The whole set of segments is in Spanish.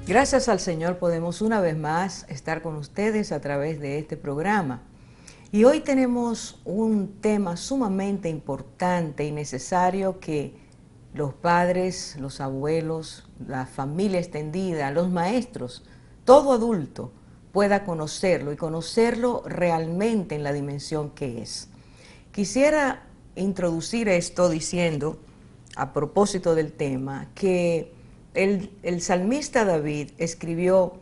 Gracias al Señor podemos una vez más estar con ustedes a través de este programa. Y hoy tenemos un tema sumamente importante y necesario que los padres, los abuelos, la familia extendida, los maestros, todo adulto pueda conocerlo y conocerlo realmente en la dimensión que es. Quisiera introducir esto diciendo, a propósito del tema, que el salmista David escribió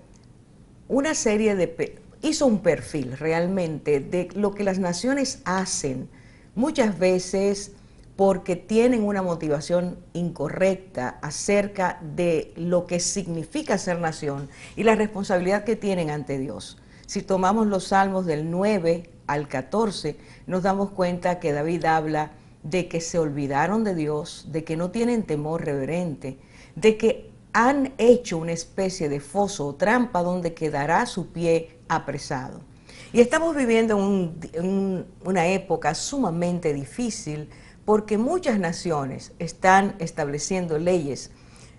una serie hizo un perfil realmente de lo que las naciones hacen, muchas veces porque tienen una motivación incorrecta acerca de lo que significa ser nación y la responsabilidad que tienen ante Dios. Si tomamos los salmos del 9 al 14, nos damos cuenta que David habla de que se olvidaron de Dios, de que no tienen temor reverente, de que han hecho una especie de foso o trampa donde quedará su pie apresado. Y estamos viviendo una época sumamente difícil porque muchas naciones están estableciendo leyes,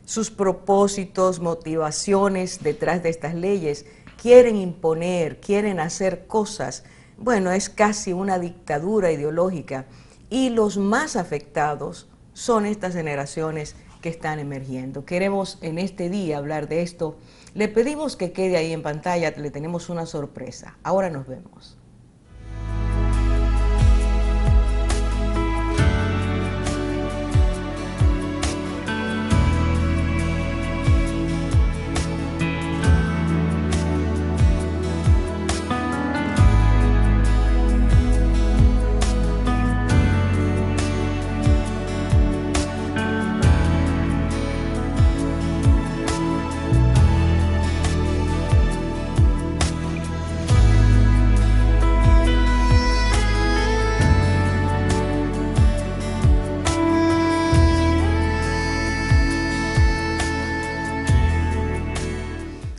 sus propósitos, motivaciones detrás de estas leyes, quieren imponer, quieren hacer cosas. Bueno, es casi una dictadura ideológica y los más afectados son estas generaciones que están emergiendo. Queremos en este día hablar de esto. Le pedimos que quede ahí en pantalla, le tenemos una sorpresa. Ahora nos vemos.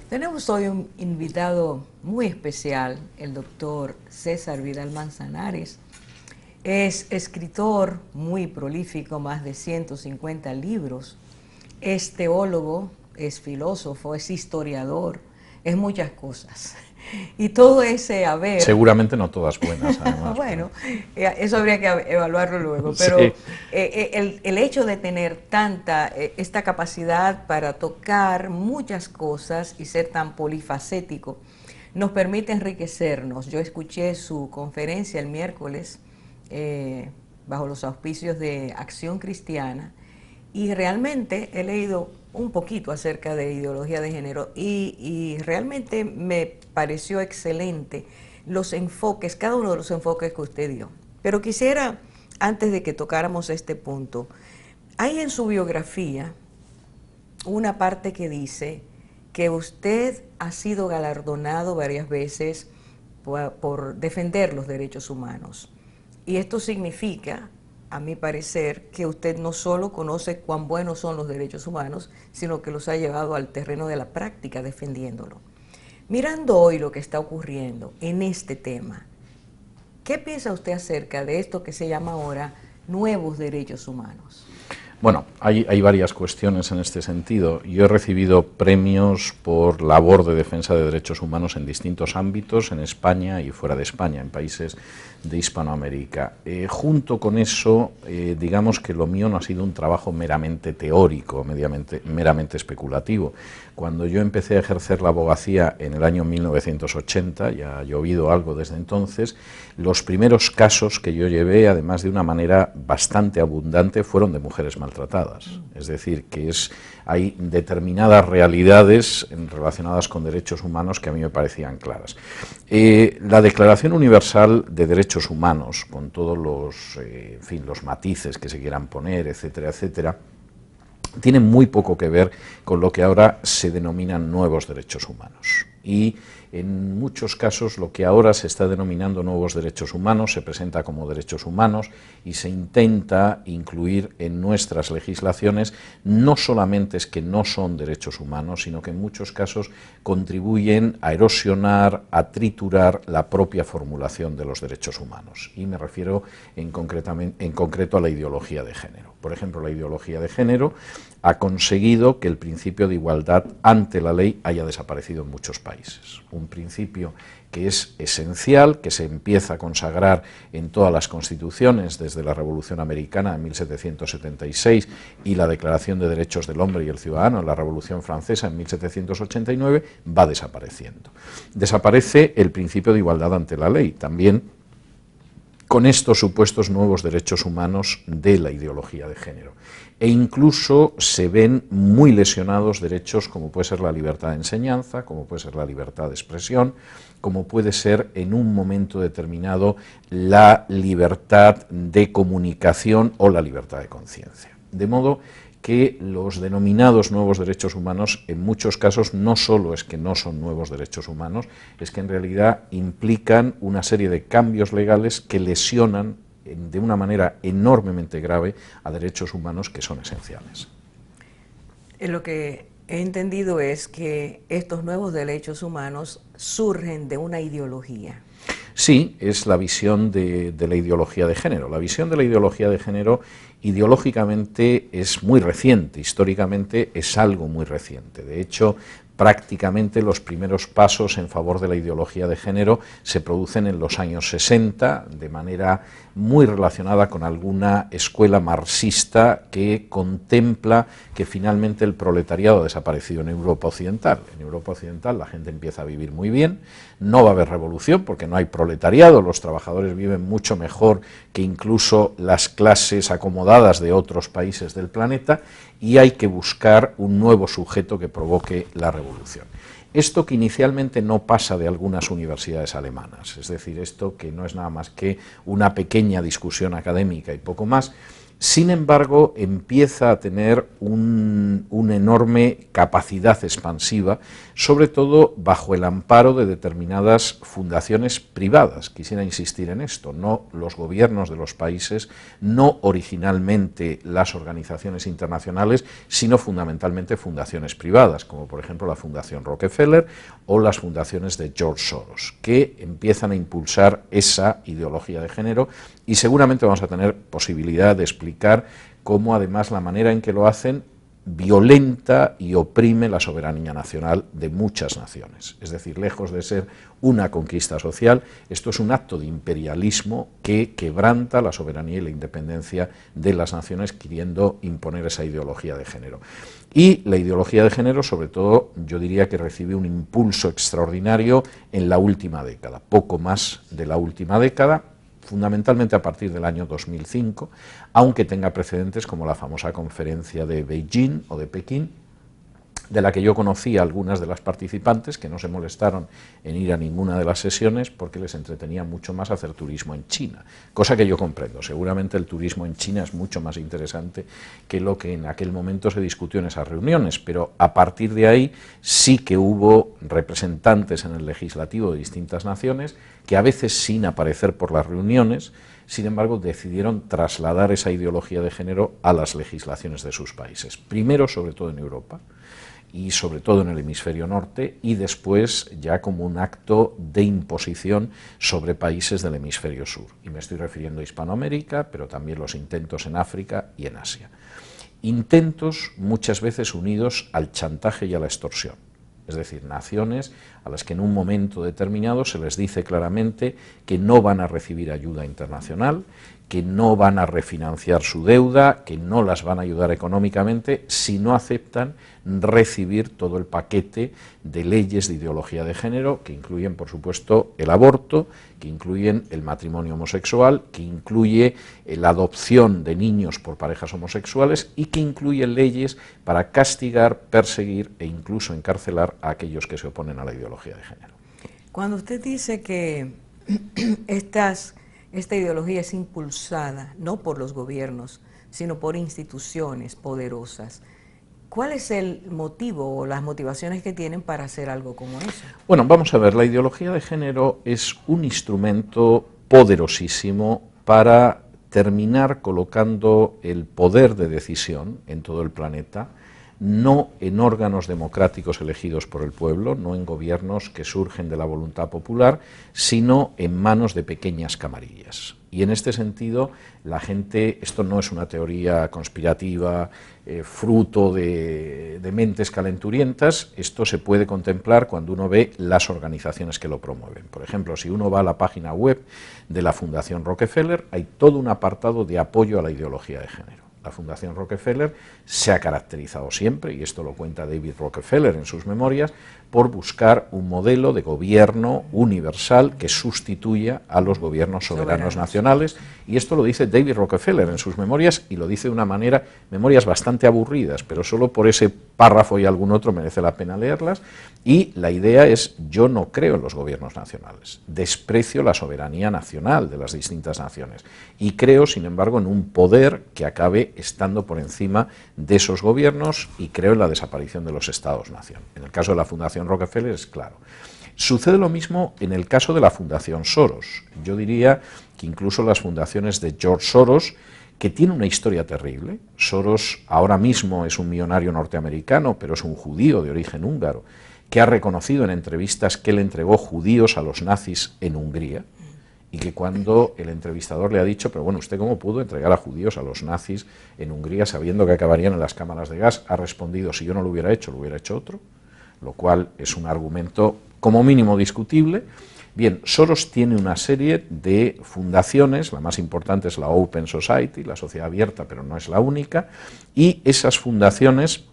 Tenemos hoy un invitado muy especial, el doctor César Vidal Manzanares. Es escritor muy prolífico, más de 150 libros. Es teólogo, es filósofo, es historiador, es muchas cosas. Y todo ese haber... Seguramente no todas buenas, además. Bueno, eso habría que evaluarlo luego, pero sí. El hecho de tener esta capacidad para tocar muchas cosas y ser tan polifacético nos permite enriquecernos. Yo escuché su conferencia el miércoles bajo los auspicios de Acción Cristiana y realmente he leído un poquito acerca de ideología de género y realmente me pareció excelente los enfoques, cada uno de los enfoques que usted dio. Pero quisiera, antes de que tocáramos este punto, hay en su biografía una parte que dice que usted ha sido galardonado varias veces por defender los derechos humanos. Y esto significa, a mi parecer, que usted no solo conoce cuán buenos son los derechos humanos, sino que los ha llevado al terreno de la práctica defendiéndolo. Mirando hoy lo que está ocurriendo en este tema, ¿qué piensa usted acerca de esto que se llama ahora nuevos derechos humanos? Bueno, hay varias cuestiones en este sentido. Yo he recibido premios por labor de defensa de derechos humanos en distintos ámbitos, en España y fuera de España, en países de Hispanoamérica. Junto con eso, digamos que lo mío no ha sido un trabajo meramente teórico, meramente especulativo. Cuando yo empecé a ejercer la abogacía en el año 1980, ya ha llovido algo desde entonces, los primeros casos que yo llevé, además de una manera bastante abundante, fueron de mujeres maltratadas. Es decir, que hay determinadas realidades relacionadas con derechos humanos que a mí me parecían claras. La Declaración Universal de Derechos Humanos, con todos los matices que se quieran poner, etcétera, etcétera, tiene muy poco que ver con lo que ahora se denominan nuevos derechos humanos. Y en muchos casos lo que ahora se está denominando nuevos derechos humanos se presenta como derechos humanos y se intenta incluir en nuestras legislaciones no solamente es que no son derechos humanos, sino que en muchos casos contribuyen a erosionar, a triturar la propia formulación de los derechos humanos. Y me refiero en concreto a la ideología de género. por ejemplo la ideología de género, ha conseguido que el principio de igualdad ante la ley haya desaparecido en muchos países. Un principio que es esencial, que se empieza a consagrar en todas las constituciones desde la Revolución Americana en 1776 y la Declaración de Derechos del Hombre y el Ciudadano en la Revolución Francesa en 1789, va desapareciendo. Desaparece el principio de igualdad ante la ley, también con estos supuestos nuevos derechos humanos de la ideología de género. E incluso se ven muy lesionados derechos como puede ser la libertad de enseñanza, como puede ser la libertad de expresión, como puede ser en un momento determinado la libertad de comunicación o la libertad de conciencia. De modo que los denominados nuevos derechos humanos en muchos casos no solo es que no son nuevos derechos humanos, es que en realidad implican una serie de cambios legales que lesionan de una manera enormemente grave a derechos humanos que son esenciales. Lo que he entendido es que estos nuevos derechos humanos surgen de una ideología. Sí, es la visión de la ideología de género. La visión de la ideología de género ideológicamente es muy reciente, históricamente es algo muy reciente. De hecho, prácticamente los primeros pasos en favor de la ideología de género se producen en los años 60, de manera muy relacionada con alguna escuela marxista que contempla que finalmente el proletariado ha desaparecido en Europa Occidental. En Europa Occidental la gente empieza a vivir muy bien, no va a haber revolución porque no hay proletariado, los trabajadores viven mucho mejor que incluso las clases acomodadas de otros países del planeta, y hay que buscar un nuevo sujeto que provoque la revolución. Esto que inicialmente no pasa de algunas universidades alemanas, es decir, esto que no es nada más que una pequeña discusión académica y poco más, sin embargo empieza a tener una enorme capacidad expansiva, sobre todo bajo el amparo de determinadas fundaciones privadas. Quisiera insistir en esto, no los gobiernos de los países, no originalmente las organizaciones internacionales, sino fundamentalmente fundaciones privadas, como por ejemplo la Fundación Rockefeller o las fundaciones de George Soros, que empiezan a impulsar esa ideología de género, y seguramente vamos a tener posibilidad de explicar cómo además la manera en que lo hacen violenta y oprime la soberanía nacional de muchas naciones. Es decir, lejos de ser una conquista social, esto es un acto de imperialismo que quebranta la soberanía y la independencia de las naciones, queriendo imponer esa ideología de género. Y la ideología de género, sobre todo, yo diría que recibe un impulso extraordinario en la última década, poco más de la última década, fundamentalmente a partir del año 2005, aunque tenga precedentes como la famosa conferencia de Beijing o de Pekín, de la que yo conocí a algunas de las participantes que no se molestaron en ir a ninguna de las sesiones porque les entretenía mucho más hacer turismo en China, cosa que yo comprendo. Seguramente el turismo en China es mucho más interesante que lo que en aquel momento se discutió en esas reuniones, pero a partir de ahí sí que hubo representantes en el legislativo de distintas naciones que a veces sin aparecer por las reuniones, sin embargo, decidieron trasladar esa ideología de género a las legislaciones de sus países, primero sobre todo en Europa, y sobre todo en el hemisferio norte, y después ya como un acto de imposición sobre países del hemisferio sur. Y me estoy refiriendo a Hispanoamérica, pero también los intentos en África y en Asia. Intentos muchas veces unidos al chantaje y a la extorsión. Es decir, naciones a las que en un momento determinado se les dice claramente que no van a recibir ayuda internacional, que no van a refinanciar su deuda, que no las van a ayudar económicamente si no aceptan recibir todo el paquete de leyes de ideología de género, que incluyen, por supuesto, el aborto, que incluyen el matrimonio homosexual, que incluye la adopción de niños por parejas homosexuales y que incluye leyes para castigar, perseguir e incluso encarcelar a aquellos que se oponen a la ideología de género. Cuando usted dice que esta ideología es impulsada no por los gobiernos, sino por instituciones poderosas, ¿cuál es el motivo o las motivaciones que tienen para hacer algo como eso? Bueno, vamos a ver, la ideología de género es un instrumento poderosísimo para terminar colocando el poder de decisión en todo el planeta no en órganos democráticos elegidos por el pueblo, no en gobiernos que surgen de la voluntad popular, sino en manos de pequeñas camarillas. Y en este sentido, la gente, esto no es una teoría conspirativa, fruto de mentes calenturientas, esto se puede contemplar cuando uno ve las organizaciones que lo promueven. Por ejemplo, si uno va a la página web de la Fundación Rockefeller, hay todo un apartado de apoyo a la ideología de género. La Fundación Rockefeller se ha caracterizado siempre, y esto lo cuenta David Rockefeller en sus memorias, por buscar un modelo de gobierno universal que sustituya a los gobiernos soberanos nacionales, y esto lo dice David Rockefeller en sus memorias, y lo dice de una manera, memorias bastante aburridas, pero solo por ese párrafo y algún otro merece la pena leerlas, y la idea es: yo no creo en los gobiernos nacionales, desprecio la soberanía nacional de las distintas naciones, y creo, sin embargo, en un poder que acabe estando por encima de esos gobiernos, y creo en la desaparición de los estados-nación. En el caso de la Fundación Rockefeller es claro. Sucede lo mismo en el caso de la Fundación Soros. Yo diría que incluso las fundaciones de George Soros, que tiene una historia terrible. Soros ahora mismo es un millonario norteamericano, pero es un judío de origen húngaro, que ha reconocido en entrevistas que él entregó judíos a los nazis en Hungría, y que cuando el entrevistador le ha dicho: pero bueno, ¿usted cómo pudo entregar a judíos a los nazis en Hungría sabiendo que acabarían en las cámaras de gas? Ha respondido: si yo no lo hubiera hecho otro, lo cual es un argumento como mínimo discutible. Bien, Soros tiene una serie de fundaciones, la más importante es la Open Society, la sociedad abierta, pero no es la única, y esas fundaciones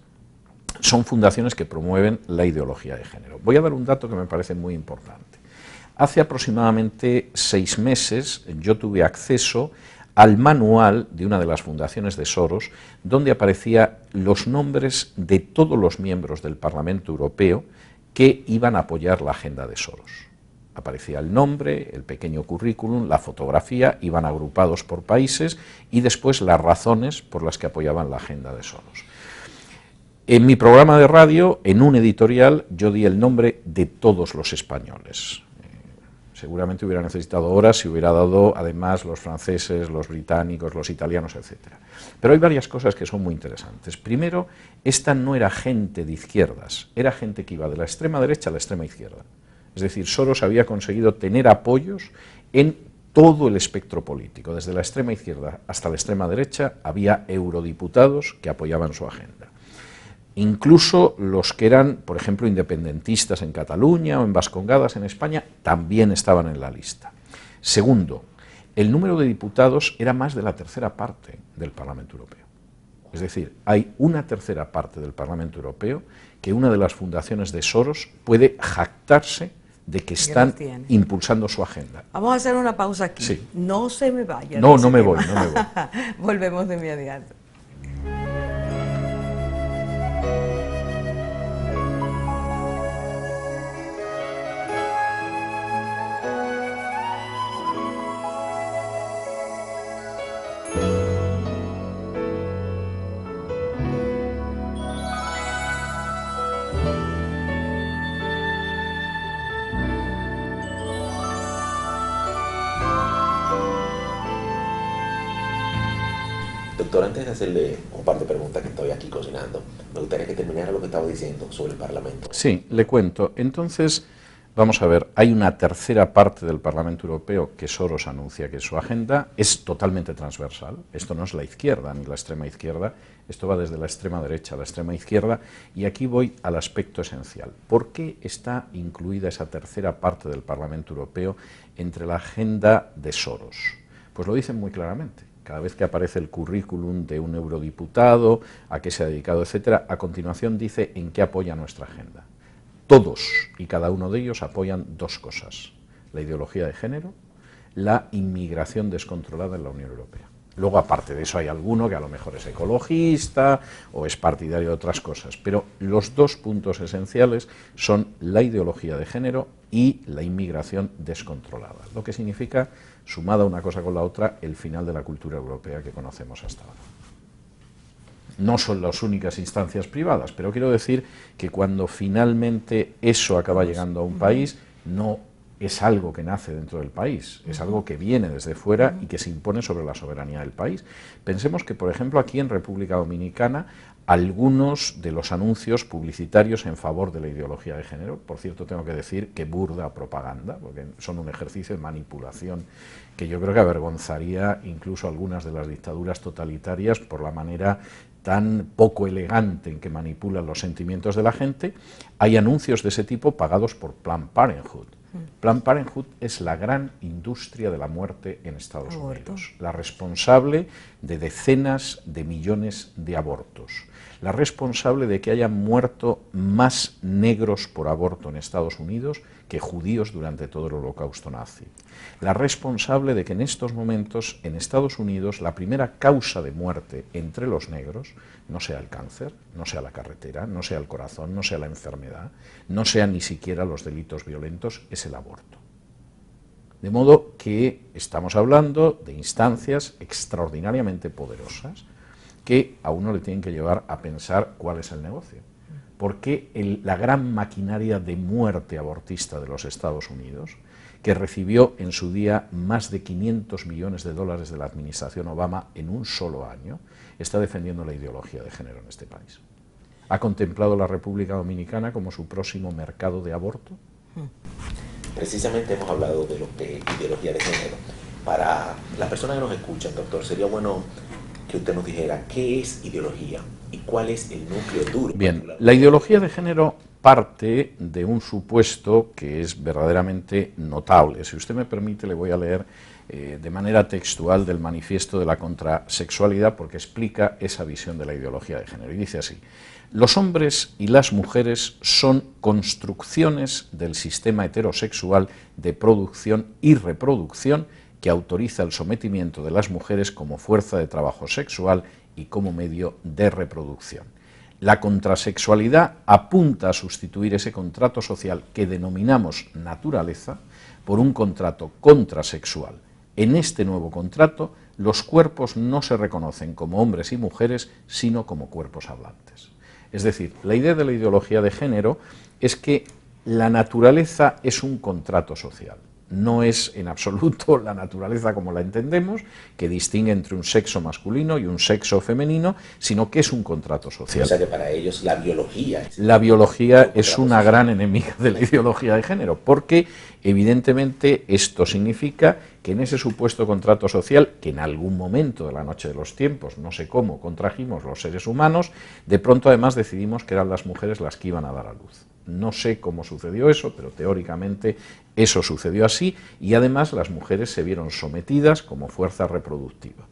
son fundaciones que promueven la ideología de género. Voy a dar un dato que me parece muy importante. Hace aproximadamente 6 meses yo tuve acceso al manual de una de las fundaciones de Soros, donde aparecían los nombres de todos los miembros del Parlamento Europeo que iban a apoyar la agenda de Soros. Aparecía el nombre, el pequeño currículum, la fotografía, iban agrupados por países y después las razones por las que apoyaban la agenda de Soros. En mi programa de radio, en un editorial, yo di el nombre de todos los españoles. Seguramente hubiera necesitado horas si hubiera dado además los franceses, los británicos, los italianos, etc. Pero hay varias cosas que son muy interesantes. Primero, esta no era gente de izquierdas, era gente que iba de la extrema derecha a la extrema izquierda. Es decir, Soros había conseguido tener apoyos en todo el espectro político. Desde la extrema izquierda hasta la extrema derecha había eurodiputados que apoyaban su agenda. Incluso los que eran, por ejemplo, independentistas en Cataluña o en Vascongadas en España, también estaban en la lista. Segundo, el número de diputados era más de la tercera parte del Parlamento Europeo. Es decir, hay una tercera parte del Parlamento Europeo que una de las fundaciones de Soros puede jactarse de que están impulsando su agenda. Vamos a hacer una pausa aquí. Sí. No se me vaya. No me voy. Volvemos de inmediato. Doctor, antes de hacerle un par de preguntas que estoy aquí cocinando, me gustaría que terminara lo que estaba diciendo sobre el Parlamento. Sí, le cuento. Entonces, vamos a ver, hay una tercera parte del Parlamento Europeo que Soros anuncia que su agenda es totalmente transversal. Esto no es la izquierda ni la extrema izquierda, esto va desde la extrema derecha a la extrema izquierda, y aquí voy al aspecto esencial. ¿Por qué está incluida esa tercera parte del Parlamento Europeo entre la agenda de Soros? Pues lo dicen muy claramente. Cada vez que aparece el currículum de un eurodiputado, a qué se ha dedicado, etcétera, a continuación dice en qué apoya nuestra agenda. Todos y cada uno de ellos apoyan dos cosas: la ideología de género, la inmigración descontrolada en la Unión Europea. Luego, aparte de eso, hay alguno que a lo mejor es ecologista o es partidario de otras cosas, pero los dos puntos esenciales son la ideología de género y la inmigración descontrolada, lo que significa, sumada una cosa con la otra, el final de la cultura europea que conocemos hasta ahora. No son las únicas instancias privadas, pero quiero decir que cuando finalmente eso acaba llegando a un país, no es algo que nace dentro del país, es algo que viene desde fuera y que se impone sobre la soberanía del país. Pensemos que, por ejemplo, aquí en República Dominicana, algunos de los anuncios publicitarios en favor de la ideología de género, por cierto, tengo que decir que burda propaganda, porque son un ejercicio de manipulación que yo creo que avergonzaría incluso algunas de las dictaduras totalitarias por la manera tan poco elegante en que manipulan los sentimientos de la gente. Hay anuncios de ese tipo pagados por Planned Parenthood. Planned Parenthood es la gran industria de la muerte en Estados Unidos, la responsable de decenas de millones de abortos, la responsable de que hayan muerto más negros por aborto en Estados Unidos que judíos durante todo el Holocausto nazi, la responsable de que en estos momentos en Estados Unidos la primera causa de muerte entre los negros no sea el cáncer, no sea la carretera, no sea el corazón, no sea la enfermedad, no sean ni siquiera los delitos violentos, es el aborto. De modo que estamos hablando de instancias extraordinariamente poderosas que a uno le tienen que llevar a pensar cuál es el negocio. Porque la gran maquinaria de muerte abortista de los Estados Unidos, que recibió en su día más de 500 millones de dólares de la administración Obama en un solo año, está defendiendo la ideología de género en este país. ¿Ha contemplado la República Dominicana como su próximo mercado de aborto? Precisamente hemos hablado de lo que es ideología de género. Para las personas que nos escuchan, doctor, sería bueno que usted nos dijera qué es ideología y cuál es el núcleo duro. Bien, la ideología de género parte de un supuesto que es verdaderamente notable. Si usted me permite, le voy a leer de manera textual del manifiesto de la contrasexualidad, porque explica esa visión de la ideología de género. Y dice así: los hombres y las mujeres son construcciones del sistema heterosexual de producción y reproducción que autoriza el sometimiento de las mujeres como fuerza de trabajo sexual y como medio de reproducción. La contrasexualidad apunta a sustituir ese contrato social que denominamos naturaleza por un contrato contrasexual. En este nuevo contrato, los cuerpos no se reconocen como hombres y mujeres, sino como cuerpos hablantes. Es decir, la idea de la ideología de género es que la naturaleza es un contrato social. No es en absoluto la naturaleza como la entendemos, que distingue entre un sexo masculino y un sexo femenino, sino que es un contrato social. O sea que para ellos la biología es... La biología es una gran enemiga de la ideología de género, porque evidentemente esto significa que en ese supuesto contrato social, que en algún momento de la noche de los tiempos, no sé cómo, contrajimos los seres humanos, de pronto además decidimos que eran las mujeres las que iban a dar a luz. No sé cómo sucedió eso, pero teóricamente eso sucedió así, y además las mujeres se vieron sometidas como fuerza reproductiva.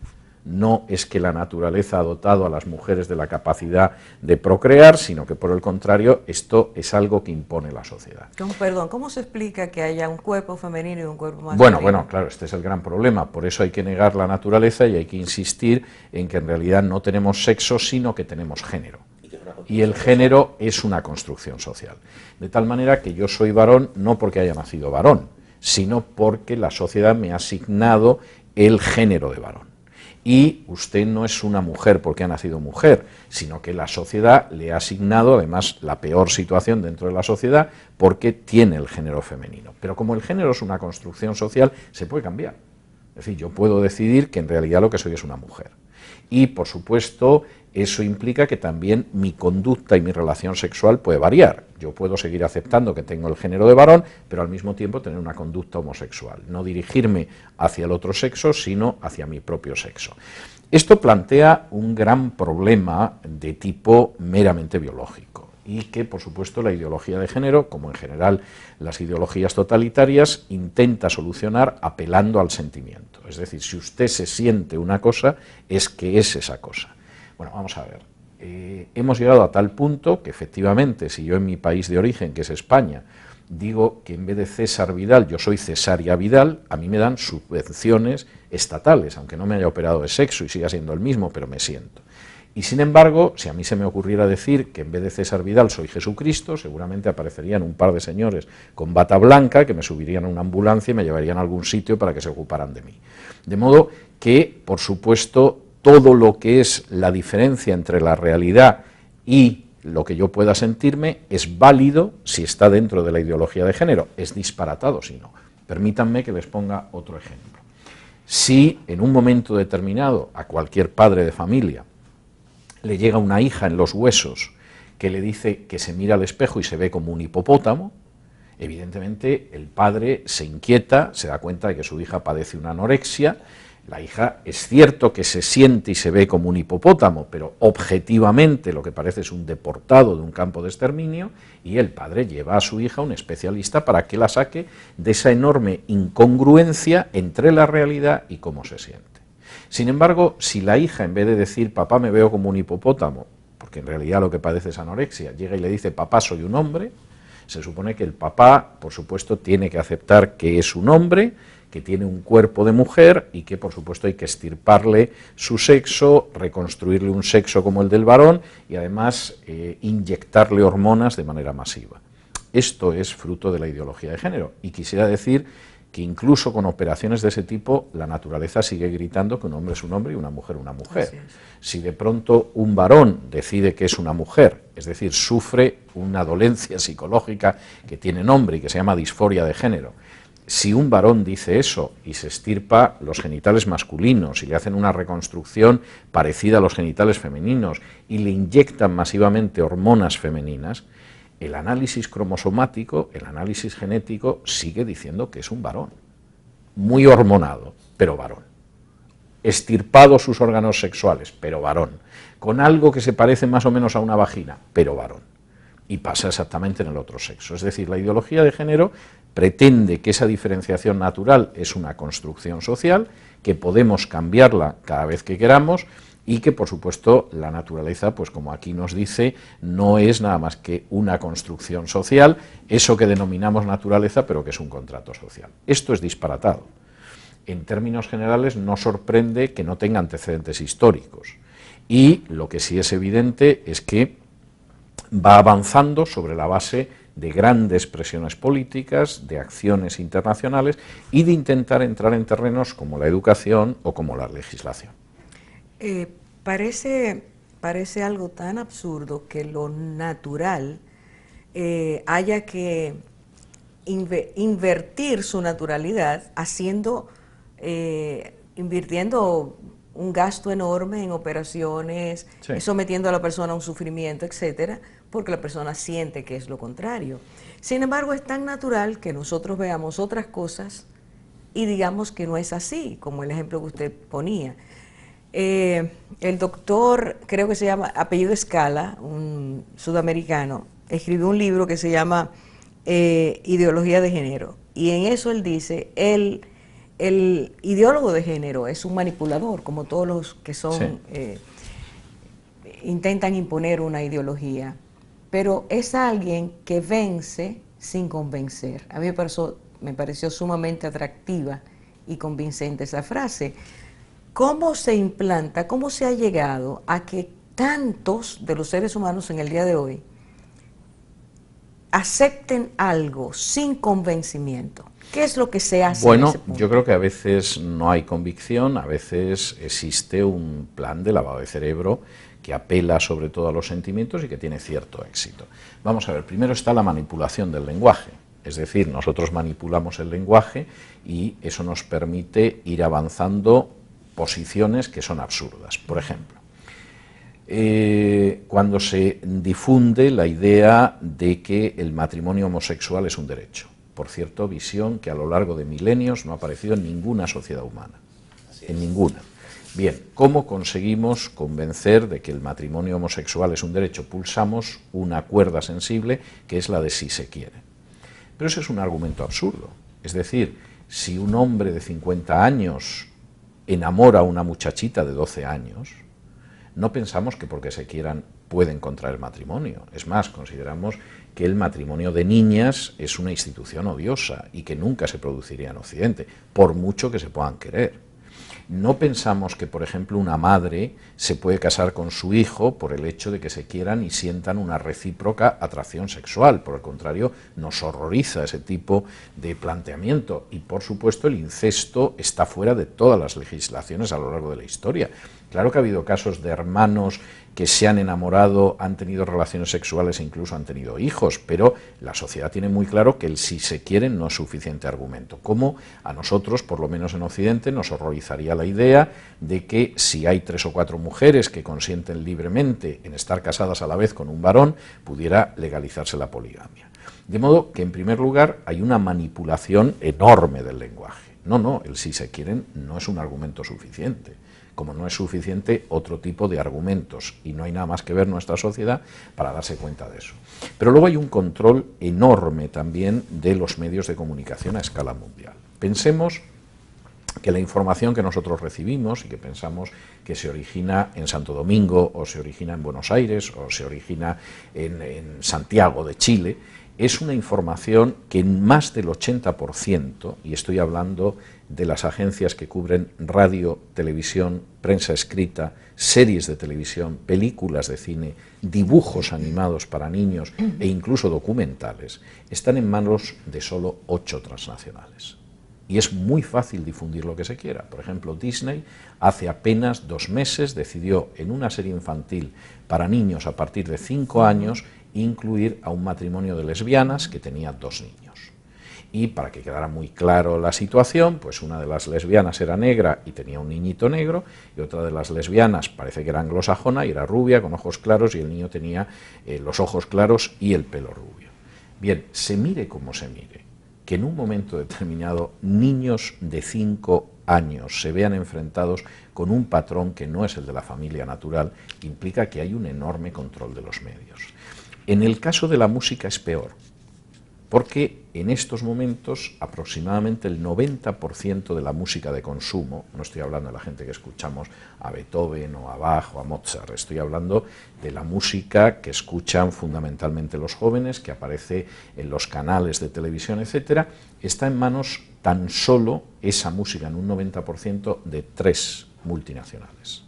No es que la naturaleza ha dotado a las mujeres de la capacidad de procrear, sino que por el contrario, esto es algo que impone la sociedad. Perdón, ¿cómo se explica que haya un cuerpo femenino y un cuerpo masculino? Bueno, claro, este es el gran problema. Por eso hay que negar la naturaleza y hay que insistir en que en realidad no tenemos sexo, sino que tenemos género. Y el género es una construcción social. De tal manera que yo soy varón no porque haya nacido varón, sino porque la sociedad me ha asignado el género de varón. Y usted no es una mujer porque ha nacido mujer, sino que la sociedad le ha asignado, además, la peor situación dentro de la sociedad porque tiene el género femenino. Pero como el género es una construcción social, se puede cambiar. Es decir, yo puedo decidir que en realidad lo que soy es una mujer. Y, por supuesto, eso implica que también mi conducta y mi relación sexual puede variar. Yo puedo seguir aceptando que tengo el género de varón, pero al mismo tiempo tener una conducta homosexual. No dirigirme hacia el otro sexo, sino hacia mi propio sexo. Esto plantea un gran problema de tipo meramente biológico y que, por supuesto, la ideología de género, como en general las ideologías totalitarias, intenta solucionar apelando al sentimiento. Es decir, si usted se siente una cosa, es que es esa cosa. Bueno, vamos a ver. Hemos llegado a tal punto que efectivamente, si yo en mi país de origen, que es España, digo que en vez de César Vidal, yo soy Cesárea Vidal, a mí me dan subvenciones estatales, aunque no me haya operado de sexo y siga siendo el mismo, pero me siento. Y sin embargo, si a mí se me ocurriera decir que en vez de César Vidal soy Jesucristo, seguramente aparecerían un par de señores con bata blanca que me subirían a una ambulancia y me llevarían a algún sitio para que se ocuparan de mí. De modo que, por supuesto, todo lo que es la diferencia entre la realidad y lo que yo pueda sentirme es válido si está dentro de la ideología de género, es disparatado si no. Permítanme que les ponga otro ejemplo. Si en un momento determinado a cualquier padre de familia le llega una hija en los huesos que le dice que se mira al espejo y se ve como un hipopótamo, evidentemente el padre se inquieta, se da cuenta de que su hija padece una anorexia. La hija es cierto que se siente y se ve como un hipopótamo, pero objetivamente lo que parece es un deportado de un campo de exterminio, y el padre lleva a su hija a un especialista para que la saque de esa enorme incongruencia entre la realidad y cómo se siente. Sin embargo, si la hija, en vez de decir papá me veo como un hipopótamo, porque en realidad lo que padece es anorexia, llega y le dice papá soy un hombre, se supone que el papá, por supuesto, tiene que aceptar que es un hombre, que tiene un cuerpo de mujer y que, por supuesto, hay que extirparle su sexo, reconstruirle un sexo como el del varón y, además, inyectarle hormonas de manera masiva. Esto es fruto de la ideología de género, y quisiera decir que incluso con operaciones de ese tipo la naturaleza sigue gritando que un hombre es un hombre y una mujer una mujer. Si de pronto un varón decide que es una mujer, es decir, sufre una dolencia psicológica que tiene nombre y que se llama disforia de género, si un varón dice eso y se extirpa los genitales masculinos y le hacen una reconstrucción parecida a los genitales femeninos y le inyectan masivamente hormonas femeninas, el análisis cromosomático, el análisis genético sigue diciendo que es un varón, muy hormonado, pero varón, extirpado sus órganos sexuales, pero varón, con algo que se parece más o menos a una vagina, pero varón, y pasa exactamente en el otro sexo. Es decir, la ideología de género pretende que esa diferenciación natural es una construcción social, que podemos cambiarla cada vez que queramos, y que, por supuesto, la naturaleza, pues como aquí nos dice, no es nada más que una construcción social, eso que denominamos naturaleza, pero que es un contrato social. Esto es disparatado. En términos generales, no sorprende que no tenga antecedentes históricos. Y lo que sí es evidente es que va avanzando sobre la base de grandes presiones políticas, de acciones internacionales y de intentar entrar en terrenos como la educación o como la legislación. Parece algo tan absurdo que lo natural haya que invertir su naturalidad invirtiendo un gasto enorme en operaciones, sí, sometiendo a la persona a un sufrimiento, etcétera, porque la persona siente que es lo contrario. Sin embargo, es tan natural que nosotros veamos otras cosas y digamos que no es así, como el ejemplo que usted ponía. El doctor, creo que se llama, apellido Escala, un sudamericano, escribió un libro que se llama Ideología de Género, y en eso él dice, el ideólogo de género es un manipulador, como todos los que son, sí, intentan imponer una ideología, pero es alguien que vence sin convencer. A mí me pareció sumamente atractiva y convincente esa frase. ¿Cómo se implanta, cómo se ha llegado a que tantos de los seres humanos en el día de hoy acepten algo sin convencimiento? ¿Qué es lo que se hace en ese punto? Yo creo que a veces no hay convicción, a veces existe un plan de lavado de cerebro que apela sobre todo a los sentimientos y que tiene cierto éxito. Vamos a ver, primero está la manipulación del lenguaje, es decir, nosotros manipulamos el lenguaje y eso nos permite ir avanzando posiciones que son absurdas. Por ejemplo, cuando se difunde la idea de que el matrimonio homosexual es un derecho. Por cierto, visión que a lo largo de milenios no ha aparecido en ninguna sociedad humana, en ninguna. Bien, ¿cómo conseguimos convencer de que el matrimonio homosexual es un derecho? Pulsamos una cuerda sensible que es la de si se quiere. Pero ese es un argumento absurdo. Es decir, si un hombre de 50 años enamora a una muchachita de 12 años, no pensamos que porque se quieran pueden contraer matrimonio. Es más, consideramos que el matrimonio de niñas es una institución odiosa y que nunca se produciría en Occidente, por mucho que se puedan querer. No pensamos que, por ejemplo, una madre se puede casar con su hijo por el hecho de que se quieran y sientan una recíproca atracción sexual. Por el contrario, nos horroriza ese tipo de planteamiento. Y, por supuesto, el incesto está fuera de todas las legislaciones a lo largo de la historia. Claro que ha habido casos de hermanos que se han enamorado, han tenido relaciones sexuales e incluso han tenido hijos, pero la sociedad tiene muy claro que el si se quieren no es suficiente argumento. Como a nosotros, por lo menos en Occidente, nos horrorizaría la idea de que si hay 3 o 4 mujeres que consienten libremente en estar casadas a la vez con un varón, pudiera legalizarse la poligamia. De modo que, en primer lugar, hay una manipulación enorme del lenguaje. No, el si se quieren no es un argumento suficiente, como no es suficiente otro tipo de argumentos, y no hay nada más que ver nuestra sociedad para darse cuenta de eso. Pero luego hay un control enorme también de los medios de comunicación a escala mundial. Pensemos que la información que nosotros recibimos y que pensamos que se origina en Santo Domingo, o se origina en Buenos Aires, o se origina en Santiago de Chile, es una información que en más del 80%, y estoy hablando de las agencias que cubren radio, televisión, prensa escrita, series de televisión, películas de cine, dibujos animados para niños e incluso documentales, están en manos de solo 8 transnacionales. Y es muy fácil difundir lo que se quiera. Por ejemplo, Disney hace apenas 2 meses decidió en una serie infantil para niños a partir de 5 años incluir a un matrimonio de lesbianas que tenía 2 niños. Y para que quedara muy claro la situación, pues una de las lesbianas era negra y tenía un niñito negro, y otra de las lesbianas parece que era anglosajona y era rubia, con ojos claros, y el niño tenía los ojos claros y el pelo rubio. Bien, se mire como se mire, que en un momento determinado niños de 5 años se vean enfrentados con un patrón que no es el de la familia natural, implica que hay un enorme control de los medios. En el caso de la música es peor, porque en estos momentos aproximadamente el 90% de la música de consumo, no estoy hablando de la gente que escuchamos a Beethoven o a Bach o a Mozart, estoy hablando de la música que escuchan fundamentalmente los jóvenes, que aparece en los canales de televisión, etcétera, está en manos tan solo esa música en un 90% de 3 multinacionales.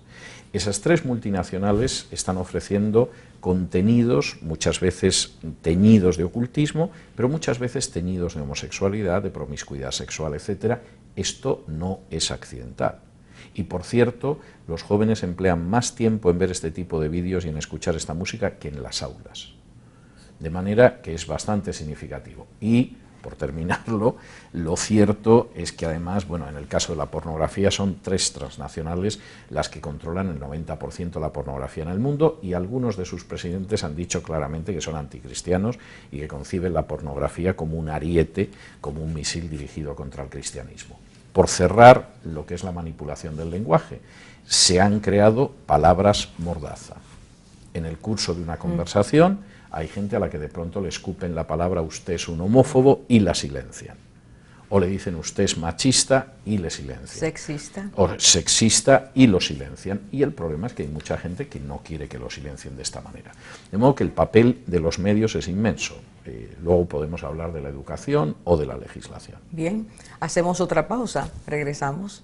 Esas 3 multinacionales están ofreciendo contenidos muchas veces teñidos de ocultismo, pero muchas veces teñidos de homosexualidad, de promiscuidad sexual, etc. Esto no es accidental. Y por cierto, los jóvenes emplean más tiempo en ver este tipo de vídeos y en escuchar esta música que en las aulas. De manera que es bastante significativo. Y, por terminarlo, lo cierto es que además, bueno, en el caso de la pornografía son 3 transnacionales las que controlan el 90% de la pornografía en el mundo, y algunos de sus presidentes han dicho claramente que son anticristianos y que conciben la pornografía como un ariete, como un misil dirigido contra el cristianismo. Por cerrar lo que es la manipulación del lenguaje, se han creado palabras mordaza. En el curso de una conversación hay gente a la que de pronto le escupen la palabra "usted es un homófobo" y la silencian. O le dicen "usted es machista" y le silencian. Sexista. O sexista y lo silencian. Y el problema es que hay mucha gente que no quiere que lo silencien de esta manera. De modo que el papel de los medios es inmenso. Luego podemos hablar de la educación o de la legislación. Bien, hacemos otra pausa, regresamos.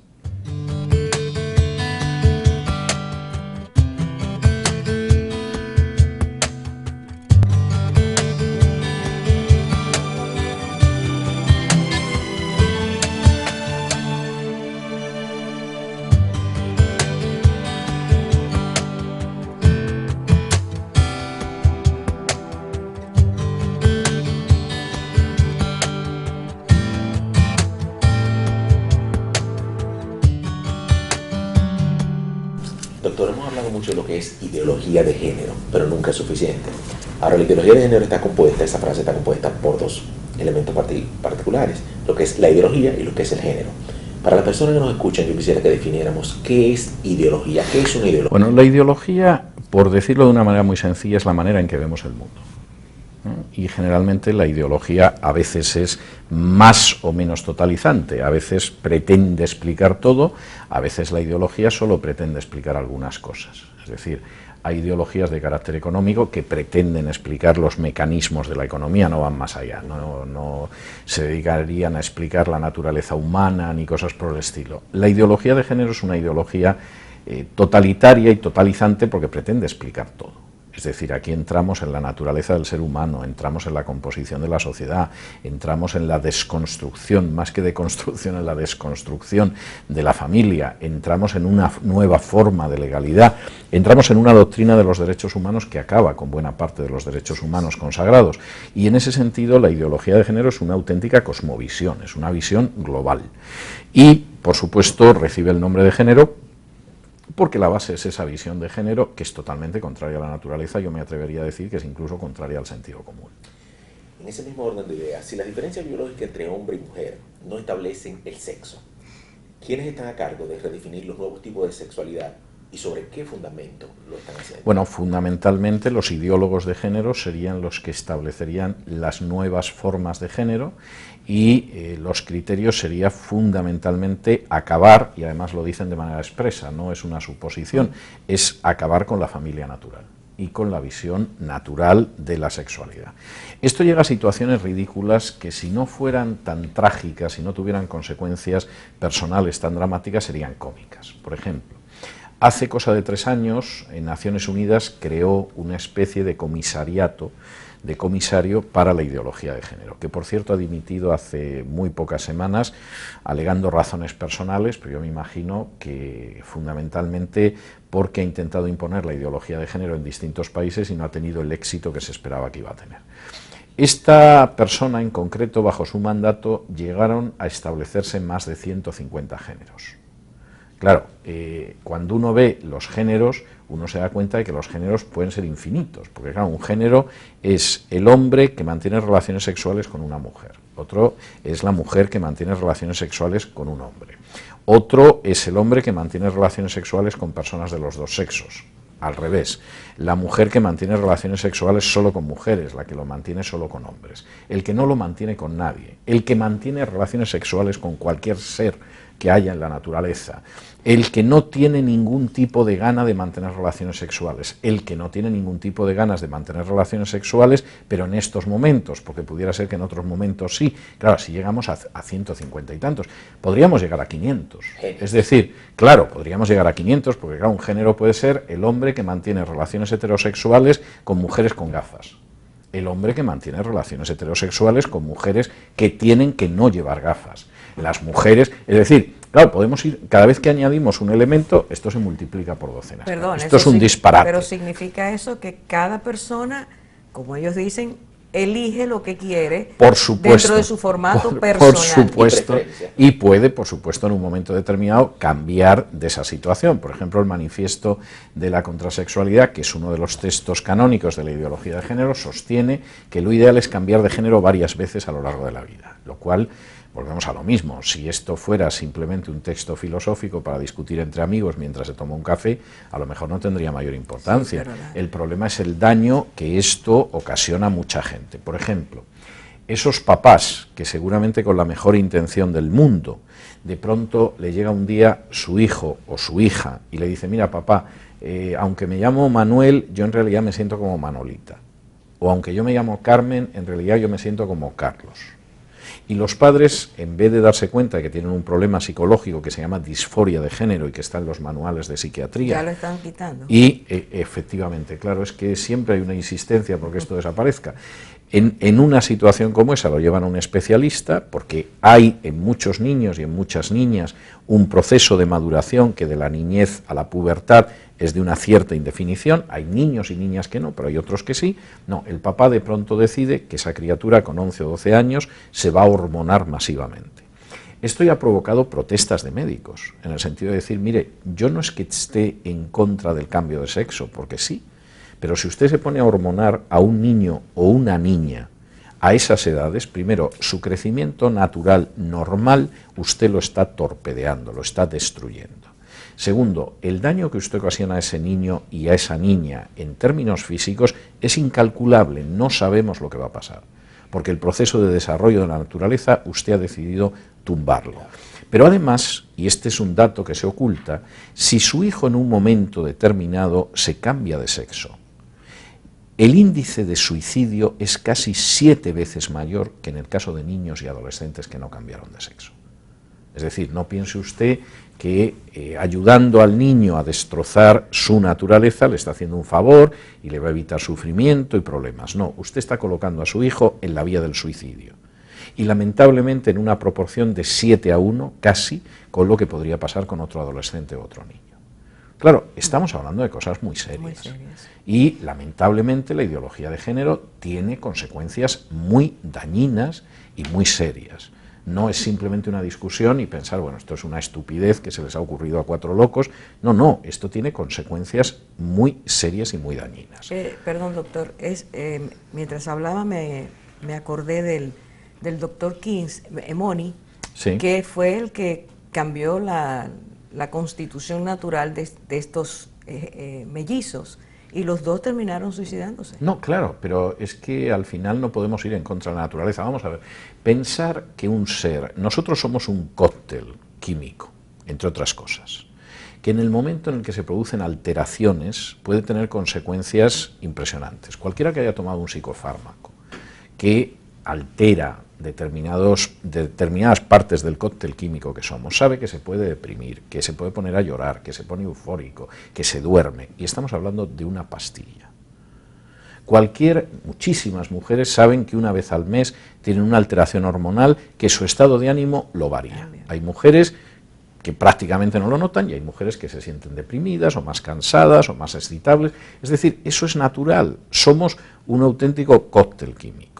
Doctor, hemos hablado mucho de lo que es ideología de género, pero nunca es suficiente. Ahora, la ideología de género está compuesta, esa frase está compuesta por 2 elementos particulares, lo que es la ideología y lo que es el género. Para las personas que nos escuchan, yo quisiera que definiéramos qué es ideología, qué es una ideología. Bueno, la ideología, por decirlo de una manera muy sencilla, es la manera en que vemos el mundo. Y generalmente la ideología a veces es más o menos totalizante, a veces pretende explicar todo, a veces la ideología solo pretende explicar algunas cosas. Es decir, hay ideologías de carácter económico que pretenden explicar los mecanismos de la economía, no van más allá, no se dedicarían a explicar la naturaleza humana ni cosas por el estilo. La ideología de género es una ideología totalitaria y totalizante porque pretende explicar todo. Es decir, aquí entramos en la naturaleza del ser humano, entramos en la composición de la sociedad, entramos en la desconstrucción, más que de construcción, en la desconstrucción de la familia, entramos en una nueva forma de legalidad, entramos en una doctrina de los derechos humanos que acaba con buena parte de los derechos humanos consagrados. Y en ese sentido la ideología de género es una auténtica cosmovisión, es una visión global. Y, por supuesto, recibe el nombre de género porque la base es esa visión de género que es totalmente contraria a la naturaleza. Yo me atrevería a decir que es incluso contraria al sentido común. En ese mismo orden de ideas, si las diferencias biológicas entre hombre y mujer no establecen el sexo, ¿quiénes están a cargo de redefinir los nuevos tipos de sexualidad y sobre qué fundamento lo están haciendo? Bueno, fundamentalmente los ideólogos de género serían los que establecerían las nuevas formas de género y los criterios sería fundamentalmente acabar, y además lo dicen de manera expresa, no es una suposición, es acabar con la familia natural y con la visión natural de la sexualidad. Esto llega a situaciones ridículas que, si no fueran tan trágicas, si no tuvieran consecuencias personales tan dramáticas, serían cómicas. Por ejemplo, hace cosa de 3 años, en Naciones Unidas creó una especie de comisario para la ideología de género, que por cierto ha dimitido hace muy pocas semanas, alegando razones personales, pero yo me imagino que fundamentalmente porque ha intentado imponer la ideología de género en distintos países y no ha tenido el éxito que se esperaba que iba a tener. Esta persona en concreto, bajo su mandato, llegaron a establecerse más de 150 géneros. Claro, cuando uno ve los géneros, uno se da cuenta de que los géneros pueden ser infinitos, porque claro, un género es el hombre que mantiene relaciones sexuales con una mujer, otro es la mujer que mantiene relaciones sexuales con un hombre, otro es el hombre que mantiene relaciones sexuales con personas de los dos sexos, al revés, la mujer que mantiene relaciones sexuales solo con mujeres, la que lo mantiene solo con hombres, el que no lo mantiene con nadie, el que mantiene relaciones sexuales con cualquier ser que haya en la naturaleza, el que no tiene ningún tipo de gana de mantener relaciones sexuales, el que no tiene ningún tipo de ganas de mantener relaciones sexuales, pero en estos momentos, porque pudiera ser que en otros momentos sí. Claro, si llegamos a 150 y tantos, podríamos llegar a 500. Es decir, claro, podríamos llegar a 500, porque claro, un género puede ser el hombre que mantiene relaciones heterosexuales con mujeres con gafas, el hombre que mantiene relaciones heterosexuales con mujeres que tienen que no llevar gafas, las mujeres, es decir, claro, podemos ir, cada vez que añadimos un elemento, esto se multiplica por docenas. Perdón, esto es un disparate. Pero significa eso que cada persona, como ellos dicen, elige lo que quiere, por supuesto, dentro de su formato personal. Por supuesto, y puede, por supuesto, en un momento determinado cambiar de esa situación. Por ejemplo, el manifiesto de la contrasexualidad, que es uno de los textos canónicos de la ideología de género, sostiene que lo ideal es cambiar de género varias veces a lo largo de la vida, lo cual, volvemos a lo mismo, si esto fuera simplemente un texto filosófico para discutir entre amigos mientras se toma un café, a lo mejor no tendría mayor importancia. Sí, el problema es el daño que esto ocasiona a mucha gente. Por ejemplo, esos papás que seguramente con la mejor intención del mundo, de pronto le llega un día su hijo o su hija y le dice: mira papá, aunque me llamo Manuel, yo en realidad me siento como Manolita. O aunque yo me llamo Carmen, en realidad yo me siento como Carlos. Y los padres, en vez de darse cuenta de que tienen un problema psicológico que se llama disforia de género y que está en los manuales de psiquiatría... Ya lo están quitando. Y efectivamente, claro, es que siempre hay una insistencia porque esto desaparezca. En una situación como esa lo llevan a un especialista, porque hay en muchos niños y en muchas niñas un proceso de maduración que de la niñez a la pubertad es de una cierta indefinición. Hay niños y niñas que no, pero hay otros que sí. No, el papá de pronto decide que esa criatura con 11 o 12 años se va a hormonar masivamente. Esto ya ha provocado protestas de médicos, en el sentido de decir: mire, yo no es que esté en contra del cambio de sexo, porque sí, pero si usted se pone a hormonar a un niño o una niña a esas edades, primero, su crecimiento natural normal, usted lo está torpedeando, lo está destruyendo. Segundo, el daño que usted ocasiona a ese niño y a esa niña en términos físicos es incalculable, no sabemos lo que va a pasar, porque el proceso de desarrollo de la naturaleza usted ha decidido tumbarlo. Pero además, y este es un dato que se oculta, si su hijo en un momento determinado se cambia de sexo, el índice de suicidio es casi 7 veces mayor que en el caso de niños y adolescentes que no cambiaron de sexo. Es decir, no piense usted que ayudando al niño a destrozar su naturaleza le está haciendo un favor y le va a evitar sufrimiento y problemas. No, usted está colocando a su hijo en la vía del suicidio. Y lamentablemente en una proporción de 7-1, casi, con lo que podría pasar con otro adolescente o otro niño. Claro, estamos hablando de cosas muy serias. Muy serias. Y lamentablemente la ideología de género tiene consecuencias muy dañinas y muy serias. No es simplemente una discusión y pensar, bueno, esto es una estupidez que se les ha ocurrido a 4 locos. No, no, esto tiene consecuencias muy serias y muy dañinas. Perdón, doctor, mientras hablaba me acordé del doctor Keynes, Emoni, Sí. que fue el que cambió la constitución natural de estos mellizos, y los dos terminaron suicidándose. No, claro, pero es que al final no podemos ir en contra de la naturaleza. Vamos a ver, pensar que un ser, nosotros somos un cóctel químico, entre otras cosas, que en el momento en el que se producen alteraciones puede tener consecuencias impresionantes. Cualquiera que haya tomado un psicofármaco que altera determinadas partes del cóctel químico que somos, sabe que se puede deprimir, que se puede poner a llorar, que se pone eufórico, que se duerme, y estamos hablando de una pastilla. Muchísimas mujeres saben que una vez al mes tienen una alteración hormonal que su estado de ánimo lo varía. Hay mujeres que prácticamente no lo notan y hay mujeres que se sienten deprimidas o más cansadas o más excitables. Es decir, eso es natural, somos un auténtico cóctel químico.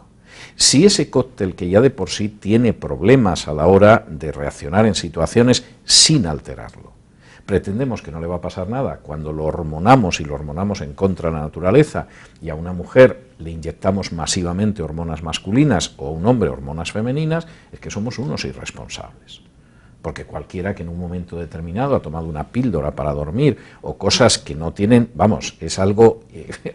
Si ese cóctel, que ya de por sí tiene problemas a la hora de reaccionar en situaciones sin alterarlo, pretendemos que no le va a pasar nada cuando lo hormonamos y lo hormonamos en contra de la naturaleza, y a una mujer le inyectamos masivamente hormonas masculinas o a un hombre hormonas femeninas, es que somos unos irresponsables. Porque cualquiera que en un momento determinado ha tomado una píldora para dormir o cosas que no tienen, vamos, es algo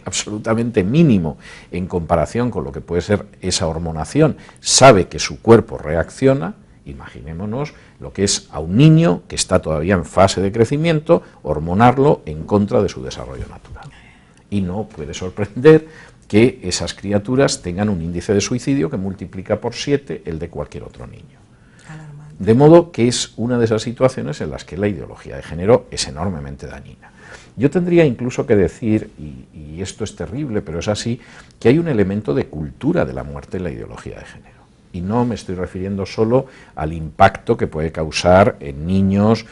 absolutamente mínimo en comparación con lo que puede ser esa hormonación, sabe que su cuerpo reacciona. Imaginémonos lo que es a un niño que está todavía en fase de crecimiento, hormonarlo en contra de su desarrollo natural. Y no puede sorprender que esas criaturas tengan un índice de suicidio que multiplica por 7 el de cualquier otro niño. De modo que es una de esas situaciones en las que la ideología de género es enormemente dañina. Yo tendría incluso que decir, y esto es terrible, pero es así, que hay un elemento de cultura de la muerte en la ideología de género. Y no me estoy refiriendo solo al impacto que puede causar en niños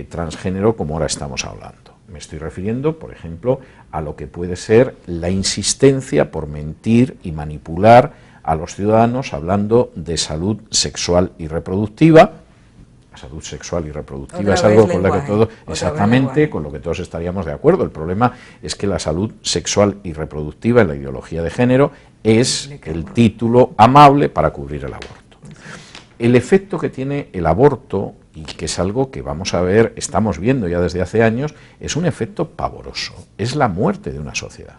transgénero, como ahora estamos hablando. Me estoy refiriendo, por ejemplo, a lo que puede ser la insistencia por mentir y manipular a los ciudadanos hablando de salud sexual y reproductiva. La salud sexual y reproductiva es algo con lo que todos, exactamente, con lo que todos estaríamos de acuerdo. El problema es que la salud sexual y reproductiva en la ideología de género es el título amable para cubrir el aborto. El efecto que tiene el aborto, y que es algo que vamos a ver, estamos viendo ya desde hace años, es un efecto pavoroso, es la muerte de una sociedad.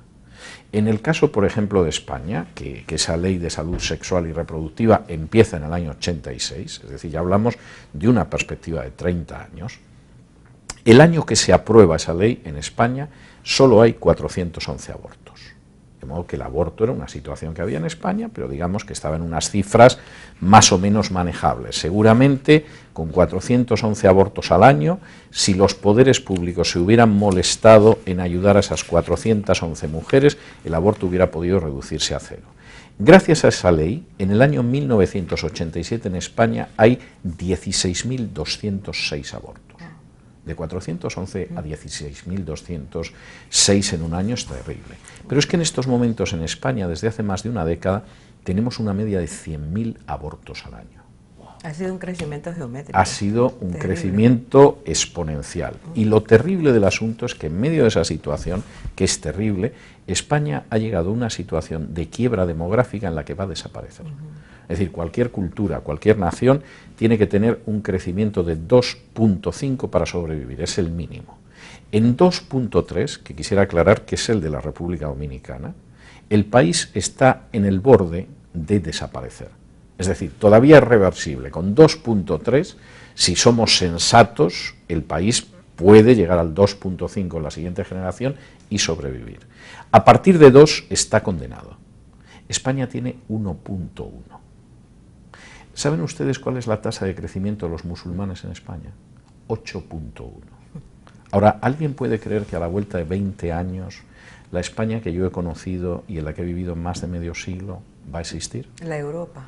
En el caso, por ejemplo, de España, que esa ley de salud sexual y reproductiva empieza en el año 86, es decir, ya hablamos de una perspectiva de 30 años, el año que se aprueba esa ley en España solo hay 411 abortos. De modo que el aborto era una situación que había en España, pero digamos que estaba en unas cifras más o menos manejables. Seguramente con 411 abortos al año, si los poderes públicos se hubieran molestado en ayudar a esas 411 mujeres, el aborto hubiera podido reducirse a 0. Gracias a esa ley, en el año 1987 en España hay 16.206 abortos. De 411 a 16.206 en un año es terrible. Pero es que en estos momentos en España, desde hace más de una década, tenemos una media de 100.000 abortos al año. Ha sido un crecimiento geométrico. Ha sido un crecimiento exponencial. Y lo terrible del asunto es que en medio de esa situación, que es terrible, España ha llegado a una situación de quiebra demográfica en la que va a desaparecer. Es decir, cualquier cultura, cualquier nación tiene que tener un crecimiento de 2.5 para sobrevivir, es el mínimo. En 2.3, que quisiera aclarar que es el de la República Dominicana, el país está en el borde de desaparecer. Es decir, todavía es reversible. Con 2.3, si somos sensatos, el país puede llegar al 2.5 en la siguiente generación y sobrevivir. A partir de 2 está condenado. España tiene 1.1. ¿Saben ustedes cuál es la tasa de crecimiento de los musulmanes en España? 8.1. Ahora, ¿alguien puede creer que a la vuelta de 20 años la España que yo he conocido y en la que he vivido más de medio siglo va a existir? La Europa.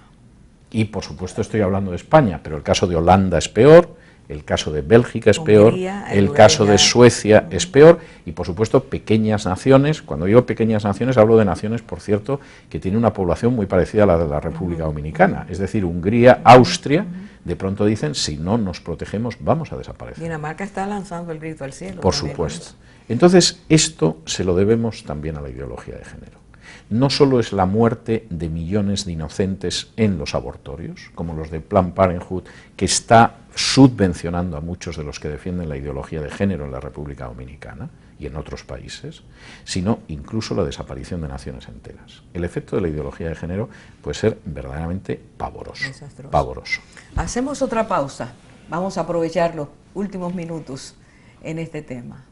Y por supuesto estoy hablando de España, pero el caso de Holanda es peor, el caso de Bélgica es peor, el caso de Suecia es peor, y por supuesto pequeñas naciones. Cuando digo pequeñas naciones hablo de naciones, por cierto, que tienen una población muy parecida a la de la República Dominicana, es decir, Hungría, Austria, de pronto dicen, si no nos protegemos vamos a desaparecer. Dinamarca está lanzando el grito al cielo. Por supuesto. Entonces, esto se lo debemos también a la ideología de género. No solo es la muerte de millones de inocentes en los abortorios, como los de Planned Parenthood, que está subvencionando a muchos de los que defienden la ideología de género en la República Dominicana y en otros países, sino incluso la desaparición de naciones enteras. El efecto de la ideología de género puede ser verdaderamente pavoroso. Desastroso. Pavoroso. Hacemos otra pausa. Vamos a aprovechar los últimos minutos en este tema.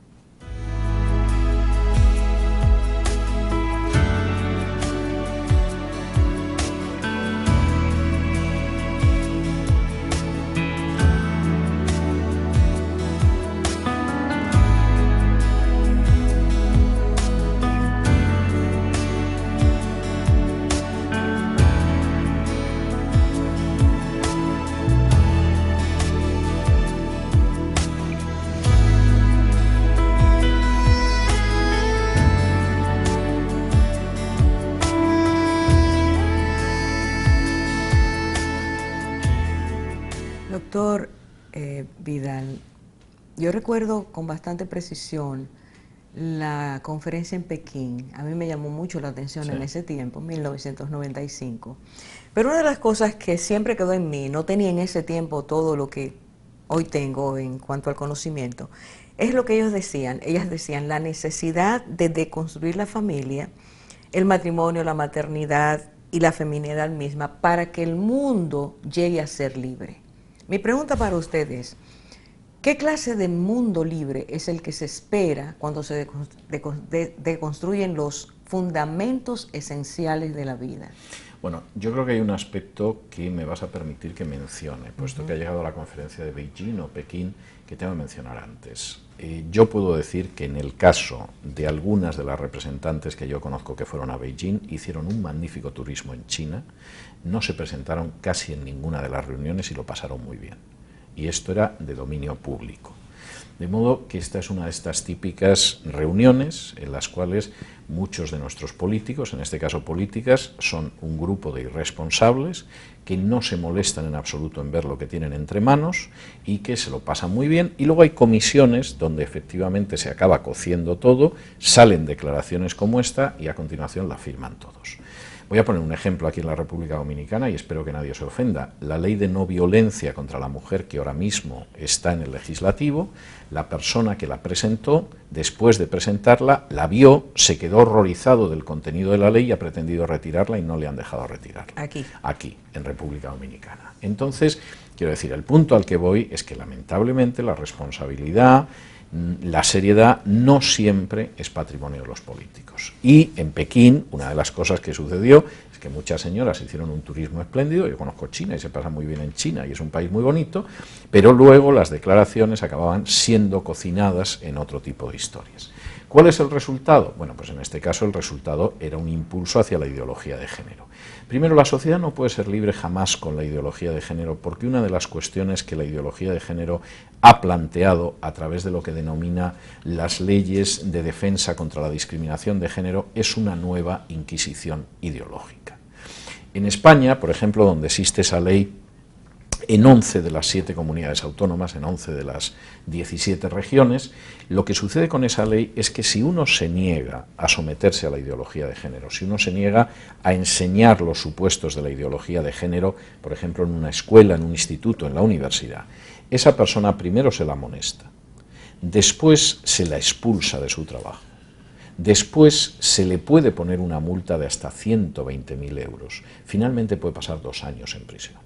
Doctor Vidal, yo recuerdo con bastante precisión la conferencia en Pekín. A mí me llamó mucho la atención en ese tiempo, 1995. Pero una de las cosas que siempre quedó en mí, no tenía en ese tiempo todo lo que hoy tengo en cuanto al conocimiento, es lo que ellos decían. Ellas decían la necesidad de deconstruir la familia, el matrimonio, la maternidad y la feminidad misma para que el mundo llegue a ser libre. Mi pregunta para ustedes, ¿qué clase de mundo libre es el que se espera cuando se deconstruyen los fundamentos esenciales de la vida? Bueno, yo creo que hay un aspecto que me vas a permitir que mencione, puesto que ha llegado a la conferencia de Beijing o Pekín, que tengo que mencionar antes. Yo puedo decir que en el caso de algunas de las representantes que yo conozco que fueron a Beijing, hicieron un magnífico turismo en China, no se presentaron casi en ninguna de las reuniones y lo pasaron muy bien. Y esto era de dominio público. De modo que esta es una de estas típicas reuniones en las cuales muchos de nuestros políticos, en este caso políticas, son un grupo de irresponsables que no se molestan en absoluto en ver lo que tienen entre manos y que se lo pasan muy bien. Y luego hay comisiones donde efectivamente se acaba cociendo todo, salen declaraciones como esta y a continuación la firman todos. Voy a poner un ejemplo aquí en la República Dominicana y espero que nadie se ofenda. La ley de no violencia contra la mujer que ahora mismo está en el legislativo, la persona que la presentó, después de presentarla, la vio, se quedó horrorizado del contenido de la ley y ha pretendido retirarla y no le han dejado retirarla. Aquí, en República Dominicana. Entonces, quiero decir, el punto al que voy es que lamentablemente la responsabilidad, la seriedad no siempre es patrimonio de los políticos. Y en Pekín, una de las cosas que sucedió es que muchas señoras hicieron un turismo espléndido. Yo conozco China y se pasa muy bien en China y es un país muy bonito, pero luego las declaraciones acababan siendo cocinadas en otro tipo de historias. ¿Cuál es el resultado? Bueno, pues en este caso el resultado era un impulso hacia la ideología de género. Primero, la sociedad no puede ser libre jamás con la ideología de género, porque una de las cuestiones que la ideología de género ha planteado a través de lo que denomina las leyes de defensa contra la discriminación de género es una nueva inquisición ideológica. En España, por ejemplo, donde existe esa ley, en 11 de las 7 comunidades autónomas, en 11 de las 17 regiones, lo que sucede con esa ley es que si uno se niega a someterse a la ideología de género, si uno se niega a enseñar los supuestos de la ideología de género, por ejemplo, en una escuela, en un instituto, en la universidad, esa persona primero se la amonesta, después se la expulsa de su trabajo, después se le puede poner una multa de hasta 120.000 euros, finalmente puede pasar 2 años en prisión.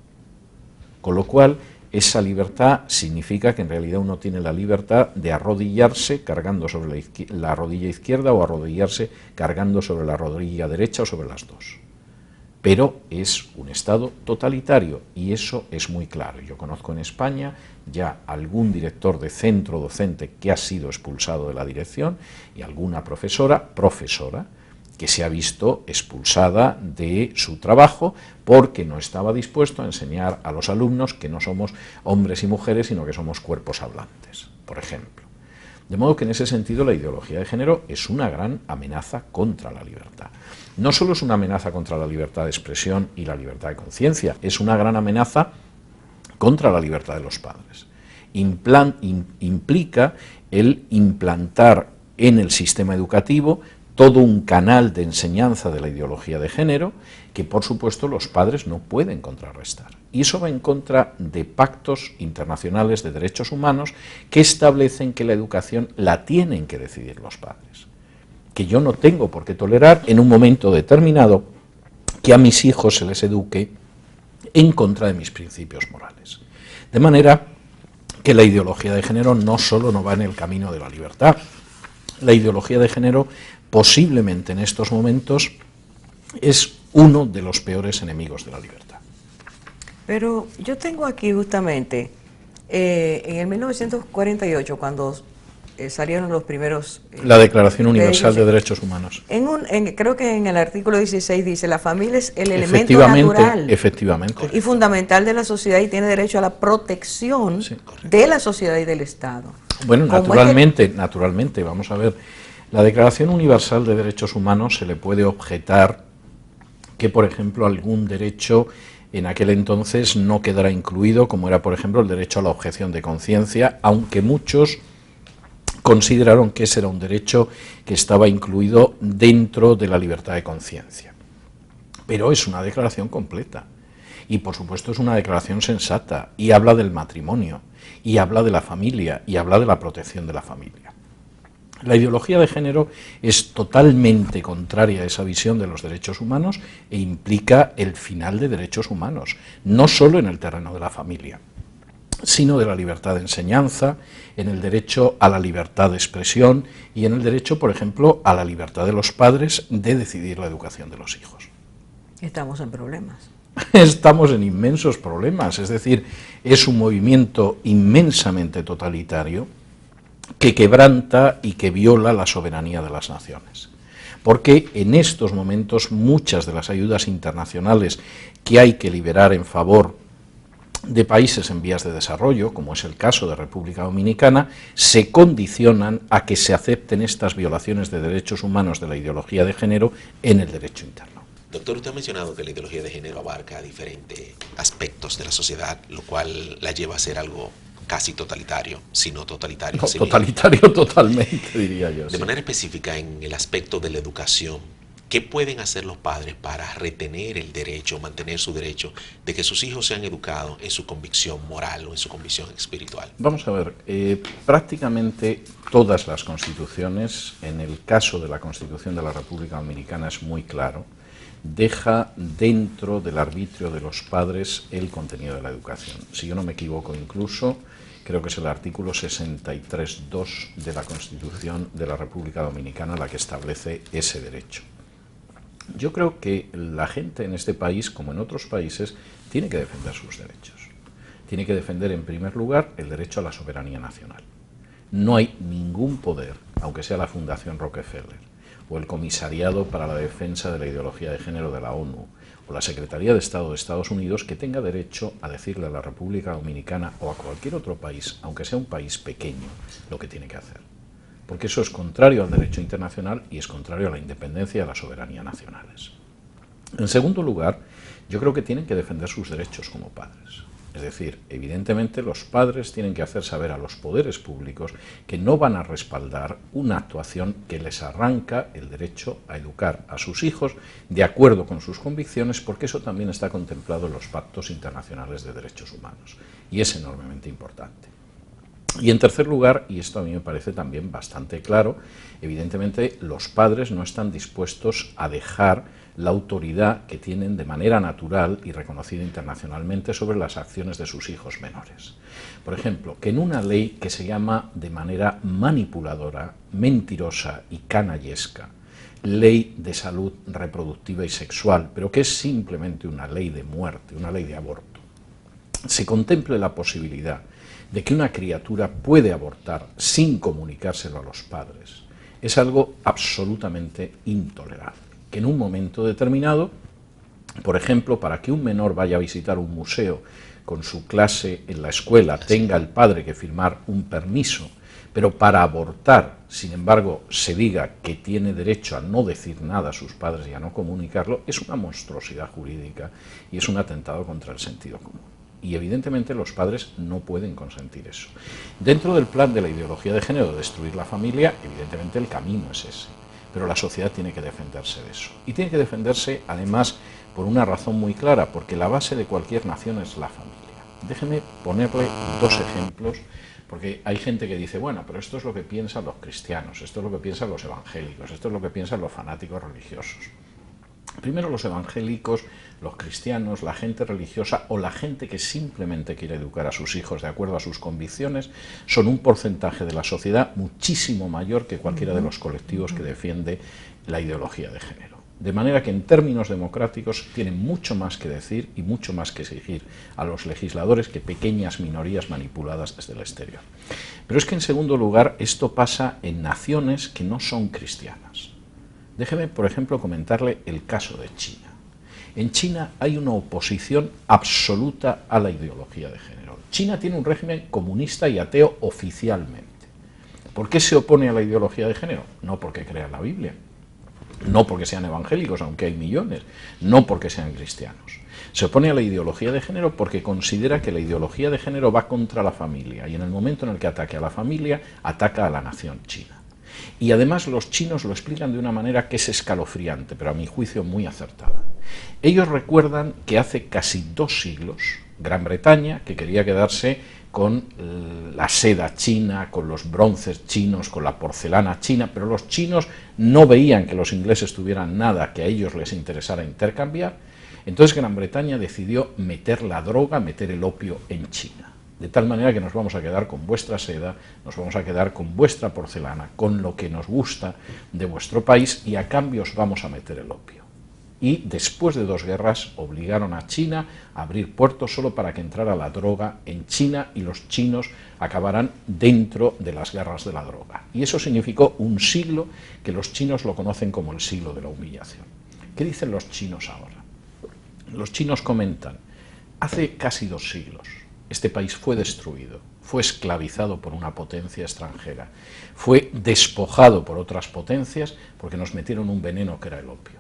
Con lo cual, esa libertad significa que en realidad uno tiene la libertad de arrodillarse cargando sobre la rodilla izquierda o arrodillarse cargando sobre la rodilla derecha o sobre las dos. pero es un Estado totalitario y eso es muy claro. Yo conozco en España ya algún director de centro docente que ha sido expulsado de la dirección y alguna profesora, que se ha visto expulsada de su trabajo porque no estaba dispuesto a enseñar a los alumnos que no somos hombres y mujeres, sino que somos cuerpos hablantes, por ejemplo. De modo que en ese sentido la ideología de género es una gran amenaza contra la libertad. No solo es una amenaza contra la libertad de expresión y la libertad de conciencia, es una gran amenaza contra la libertad de los padres. Implica el implantar en el sistema educativo todo un canal de enseñanza de la ideología de género que, por supuesto, los padres no pueden contrarrestar. Y eso va en contra de pactos internacionales de derechos humanos que establecen que la educación la tienen que decidir los padres. Que yo no tengo por qué tolerar en un momento determinado que a mis hijos se les eduque en contra de mis principios morales. De manera que la ideología de género no solo no va en el camino de la libertad, la ideología de género posiblemente en estos momentos es uno de los peores enemigos de la libertad. Pero yo tengo aquí justamente, en el 1948, cuando salieron los primeros... la Declaración Universal de Derechos Humanos. Creo que en el artículo 16 dice, la familia es el elemento natural y fundamental de la sociedad y tiene derecho a la protección de la sociedad y del Estado. Bueno, naturalmente, vamos a ver, la Declaración Universal de Derechos Humanos se le puede objetar que, por ejemplo, algún derecho en aquel entonces no quedará incluido, como era, por ejemplo, el derecho a la objeción de conciencia, aunque muchos consideraron que ese era un derecho que estaba incluido dentro de la libertad de conciencia. Pero es una declaración completa y, por supuesto, es una declaración sensata y habla del matrimonio y habla de la familia y habla de la protección de la familia. La ideología de género es totalmente contraria a esa visión de los derechos humanos e implica el final de derechos humanos, no solo en el terreno de la familia, sino de la libertad de enseñanza, en el derecho a la libertad de expresión y en el derecho, por ejemplo, a la libertad de los padres de decidir la educación de los hijos. Estamos en problemas. Estamos en inmensos problemas, es decir, es un movimiento inmensamente totalitario que quebranta y que viola la soberanía de las naciones. Porque en estos momentos muchas de las ayudas internacionales que hay que liberar en favor de países en vías de desarrollo, como es el caso de República Dominicana, se condicionan a que se acepten estas violaciones de derechos humanos de la ideología de género en el derecho interno. Doctor, usted ha mencionado que la ideología de género abarca diferentes aspectos de la sociedad, lo cual la lleva a ser algo casi totalitario, si no totalitario. No, totalitario totalmente, diría yo. De manera específica, en el aspecto de la educación, ¿qué pueden hacer los padres para retener el derecho, mantener su derecho de que sus hijos sean educados en su convicción moral o en su convicción espiritual? Vamos a ver, prácticamente todas las constituciones, en el caso de la Constitución de la República Dominicana es muy claro, deja dentro del arbitrio de los padres el contenido de la educación. Si yo no me equivoco, incluso creo que es el artículo 63.2 de la Constitución de la República Dominicana la que establece ese derecho. Yo creo que la gente en este país, como en otros países, tiene que defender sus derechos. Tiene que defender, en primer lugar, el derecho a la soberanía nacional. No hay ningún poder, aunque sea la Fundación Rockefeller, o el Comisariado para la Defensa de la Ideología de Género de la ONU, o la Secretaría de Estado de Estados Unidos, que tenga derecho a decirle a la República Dominicana o a cualquier otro país, aunque sea un país pequeño, lo que tiene que hacer. Porque eso es contrario al derecho internacional y es contrario a la independencia y a la soberanía nacionales. En segundo lugar, yo creo que tienen que defender sus derechos como padres. Es decir, evidentemente los padres tienen que hacer saber a los poderes públicos que no van a respaldar una actuación que les arranca el derecho a educar a sus hijos de acuerdo con sus convicciones, porque eso también está contemplado en los pactos internacionales de derechos humanos y es enormemente importante. Y en tercer lugar, y esto a mí me parece también bastante claro, evidentemente los padres no están dispuestos a dejar la autoridad que tienen de manera natural y reconocida internacionalmente sobre las acciones de sus hijos menores. Por ejemplo, que en una ley que se llama de manera manipuladora, mentirosa y canallesca, ley de salud reproductiva y sexual, pero que es simplemente una ley de muerte, una ley de aborto, se contemple la posibilidad de que una criatura puede abortar sin comunicárselo a los padres, es algo absolutamente intolerable. Que en un momento determinado, por ejemplo, para que un menor vaya a visitar un museo con su clase en la escuela, tenga el padre que firmar un permiso, pero para abortar, sin embargo, se diga que tiene derecho a no decir nada a sus padres y a no comunicarlo, es una monstruosidad jurídica y es un atentado contra el sentido común. Y evidentemente los padres no pueden consentir eso. Dentro del plan de la ideología de género de destruir la familia, evidentemente el camino es ese, pero la sociedad tiene que defenderse de eso. Y tiene que defenderse además por una razón muy clara, porque la base de cualquier nación es la familia. Déjeme ponerle dos ejemplos, porque hay gente que dice, bueno, pero esto es lo que piensan los cristianos, esto es lo que piensan los evangélicos, esto es lo que piensan los fanáticos religiosos. Primero, los evangélicos, los cristianos, la gente religiosa o la gente que simplemente quiere educar a sus hijos de acuerdo a sus convicciones son un porcentaje de la sociedad muchísimo mayor que cualquiera de los colectivos que defiende la ideología de género. De manera que en términos democráticos tienen mucho más que decir y mucho más que exigir a los legisladores que pequeñas minorías manipuladas desde el exterior. Pero es que en segundo lugar esto pasa en naciones que no son cristianas. Déjeme, por ejemplo, comentarle el caso de China. En China hay una oposición absoluta a la ideología de género. China tiene un régimen comunista y ateo oficialmente. ¿Por qué se opone a la ideología de género? No porque crean la Biblia, no porque sean evangélicos, aunque hay millones, no porque sean cristianos. Se opone a la ideología de género porque considera que la ideología de género va contra la familia y en el momento en el que ataque a la familia, ataca a la nación china. Y además los chinos lo explican de una manera que es escalofriante, pero a mi juicio muy acertada. Ellos recuerdan que hace casi 2 siglos, Gran Bretaña, que quería quedarse con la seda china, con los bronces chinos, con la porcelana china, pero los chinos no veían que los ingleses tuvieran nada que a ellos les interesara intercambiar. Entonces Gran Bretaña decidió meter la droga, meter el opio en China. De tal manera que nos vamos a quedar con vuestra seda, nos vamos a quedar con vuestra porcelana, con lo que nos gusta de vuestro país y a cambio os vamos a meter el opio. Y después de 2 guerras obligaron a China a abrir puertos solo para que entrara la droga en China y los chinos acabaran dentro de las guerras de la droga. Y eso significó un siglo que los chinos lo conocen como el siglo de la humillación. ¿Qué dicen los chinos ahora? Los chinos comentan, hace casi 2 siglos, este país fue destruido, fue esclavizado por una potencia extranjera, fue despojado por otras potencias porque nos metieron un veneno que era el opio.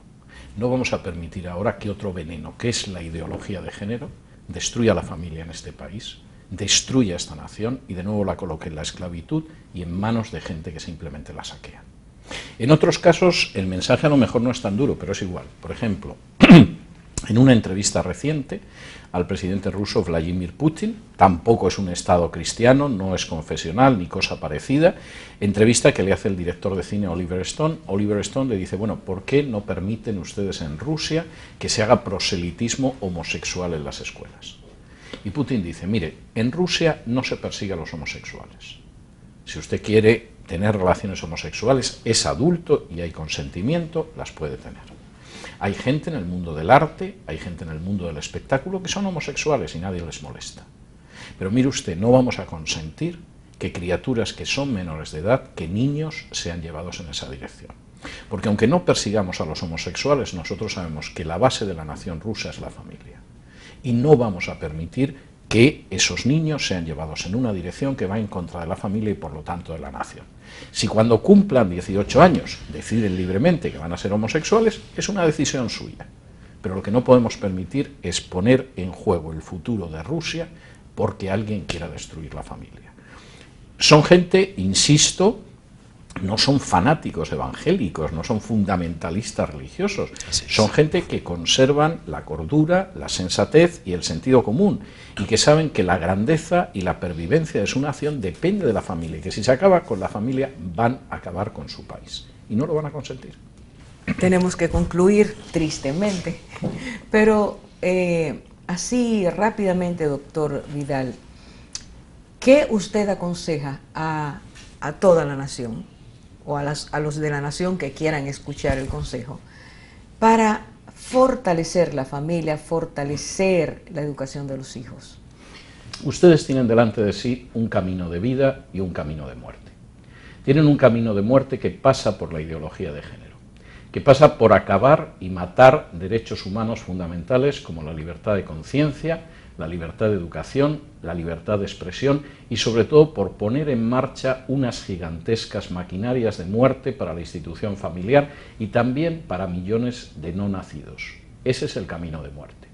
No vamos a permitir ahora que otro veneno, que es la ideología de género, destruya la familia en este país, destruya esta nación y de nuevo la coloque en la esclavitud y en manos de gente que simplemente la saquea. En otros casos el mensaje a lo mejor no es tan duro, pero es igual. Por ejemplo, en una entrevista reciente al presidente ruso Vladimir Putin, tampoco es un Estado cristiano, no es confesional ni cosa parecida, entrevista que le hace el director de cine Oliver Stone. Oliver Stone le dice, bueno, ¿por qué no permiten ustedes en Rusia que se haga proselitismo homosexual en las escuelas? Y Putin dice, mire, en Rusia no se persigue a los homosexuales. Si usted quiere tener relaciones homosexuales, es adulto y hay consentimiento, las puede tener. Hay gente en el mundo del arte, hay gente en el mundo del espectáculo que son homosexuales y nadie les molesta. Pero mire usted, no vamos a consentir que criaturas que son menores de edad, que niños, sean llevados en esa dirección. Porque aunque no persigamos a los homosexuales, nosotros sabemos que la base de la nación rusa es la familia. Y no vamos a permitir que esos niños sean llevados en una dirección que va en contra de la familia y por lo tanto de la nación. Si cuando cumplan 18 años deciden libremente que van a ser homosexuales, es una decisión suya. Pero lo que no podemos permitir es poner en juego el futuro de Rusia porque alguien quiera destruir la familia. Son gente, insisto, no son fanáticos evangélicos, no son fundamentalistas religiosos, son gente que conservan la cordura, la sensatez y el sentido común y que saben que la grandeza y la pervivencia de su nación depende de la familia y que si se acaba con la familia van a acabar con su país y no lo van a consentir. Tenemos que concluir tristemente, pero así rápidamente, doctor Vidal, ¿qué usted aconseja a toda la nación o a los de la nación que quieran escuchar el consejo, para fortalecer la familia, fortalecer la educación de los hijos? Ustedes tienen delante de sí un camino de vida y un camino de muerte. Tienen un camino de muerte que pasa por la ideología de género, que pasa por acabar y matar derechos humanos fundamentales como la libertad de conciencia, la libertad de educación, la libertad de expresión y sobre todo por poner en marcha unas gigantescas maquinarias de muerte para la institución familiar y también para millones de no nacidos. Ese es el camino de muerte.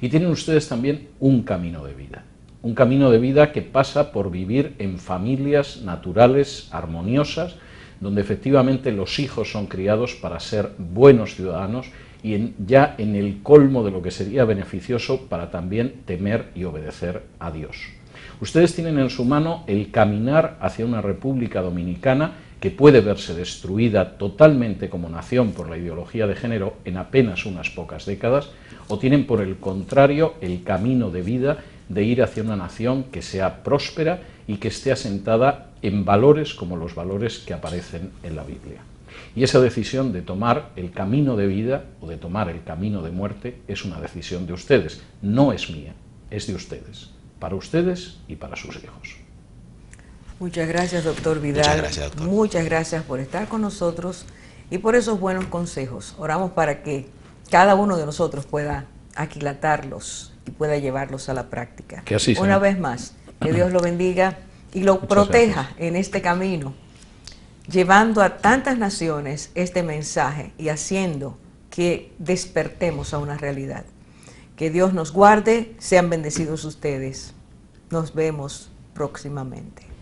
Y tienen ustedes también un camino de vida que pasa por vivir en familias naturales, armoniosas, donde efectivamente los hijos son criados para ser buenos ciudadanos y ya en el colmo de lo que sería beneficioso para también temer y obedecer a Dios. Ustedes tienen en su mano el caminar hacia una República Dominicana que puede verse destruida totalmente como nación por la ideología de género en apenas unas pocas décadas, o tienen por el contrario el camino de vida de ir hacia una nación que sea próspera y que esté asentada en valores como los valores que aparecen en la Biblia. Y esa decisión de tomar el camino de vida o de tomar el camino de muerte es una decisión de ustedes, no es mía, es de ustedes, para ustedes y para sus hijos. Muchas gracias, doctor Vidal. Muchas gracias, doctor. Muchas gracias por estar con nosotros y por esos buenos consejos. Oramos para que cada uno de nosotros pueda aquilatarlos y pueda llevarlos a la práctica. Que así sea. Una vez más, que Dios lo bendiga y lo proteja en este camino, llevando a tantas naciones este mensaje y haciendo que despertemos a una realidad. Que Dios nos guarde, sean bendecidos ustedes. Nos vemos próximamente.